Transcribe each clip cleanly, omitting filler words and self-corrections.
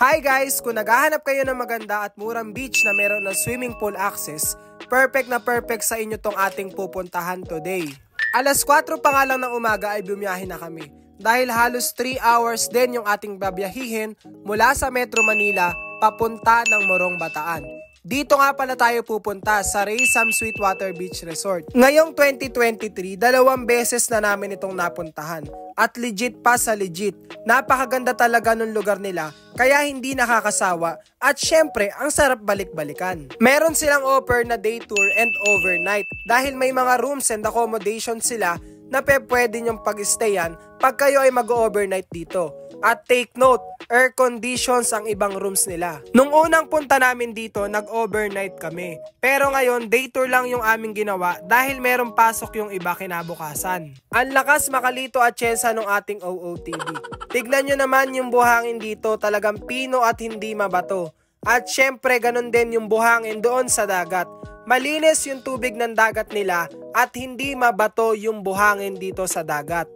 Hi guys! Kung naghahanap kayo ng maganda at murang beach na meron ng swimming pool access, perfect na perfect sa inyo tong ating pupuntahan today. Alas 4 pa nga lang ng umaga ay bumiyahe na kami. Dahil halos 3 hours din yung ating babiyahihin mula sa Metro Manila papunta ng Morong Bataan. Dito nga pala tayo pupunta sa Raysam Sweetwater Beach Resort. Ngayong 2023, 2 beses na namin itong napuntahan. At legit pa sa legit. Napakaganda talaga ng lugar nila, kaya hindi nakakasawa. At syempre, ang sarap balik-balikan. Meron silang offer na day tour and overnight. Dahil may mga rooms and accommodation sila na pwede nyong pag-stayan pag kayo ay mag-overnight dito. At take note, air conditions ang ibang rooms nila. Nung unang punta namin dito, nag-overnight kami. Pero ngayon, day tour lang yung aming ginawa dahil merong pasok yung iba kinabukasan. Ang lakas makalito at tsensa ng ating OOTD. Tignan nyo naman yung buhangin dito, talagang pino at hindi mabato. At syempre, ganun din yung buhangin doon sa dagat. Malinis yung tubig ng dagat nila at hindi mabato yung buhangin dito sa dagat.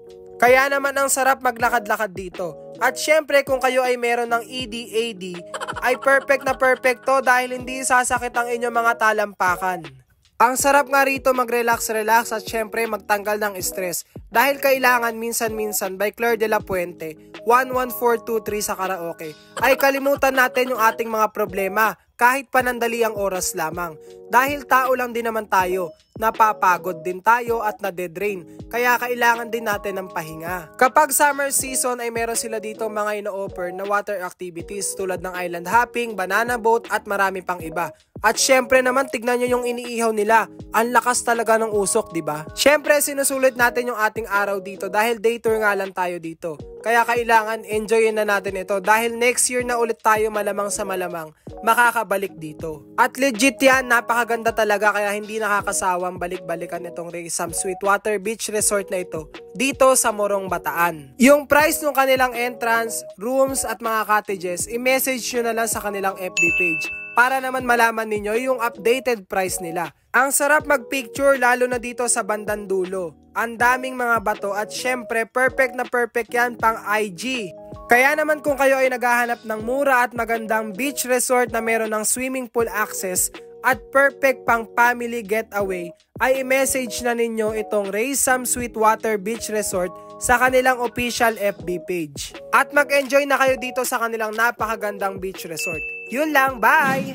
Kaya naman ang sarap maglakad-lakad dito. At syempre kung kayo ay meron ng EDAD, ay perfect na perfect to dahil hindi sasakit ang inyong mga talampakan. Ang sarap nga rito mag-relax-relax at syempre magtanggal ng stress. Dahil kailangan minsan-minsan by Claire de la Puente, 11423 sa karaoke, ay kalimutan natin yung ating mga problema kahit panandali ang oras lamang. Dahil tao lang din naman tayo, napapagod din tayo at nadedrain, kaya kailangan din natin ng pahinga. Kapag summer season ay meron sila dito mga ino-offer na water activities tulad ng island hopping, banana boat at marami pang iba. At syempre naman tignan nyo yung iniihaw nila, ang lakas talaga ng usok, di ba? Syempre sinusulit natin yung ating araw dito dahil day tour nga lang tayo dito. Kaya kailangan enjoyin na natin ito dahil next year na ulit tayo malamang sa malamang makakabalik dito. At legit yan, napakaganda talaga kaya hindi nakakasawang balik-balikan itong Raysam Sweetwater Beach Resort na ito dito sa Morong Bataan. Yung price ng kanilang entrance, rooms at mga cottages, i-message nyo na lang sa kanilang FB page para naman malaman ninyo yung updated price nila. Ang sarap magpicture lalo na dito sa bandang dulo. Ang daming mga bato at syempre perfect na perfect yan pang IG. Kaya naman kung kayo ay naghahanap ng mura at magandang beach resort na meron ng swimming pool access at perfect pang family getaway, ay i-message na ninyo itong Raysam Sweetwater Beach Resort sa kanilang official FB page. At mag-enjoy na kayo dito sa kanilang napakagandang beach resort. Yun lang, bye!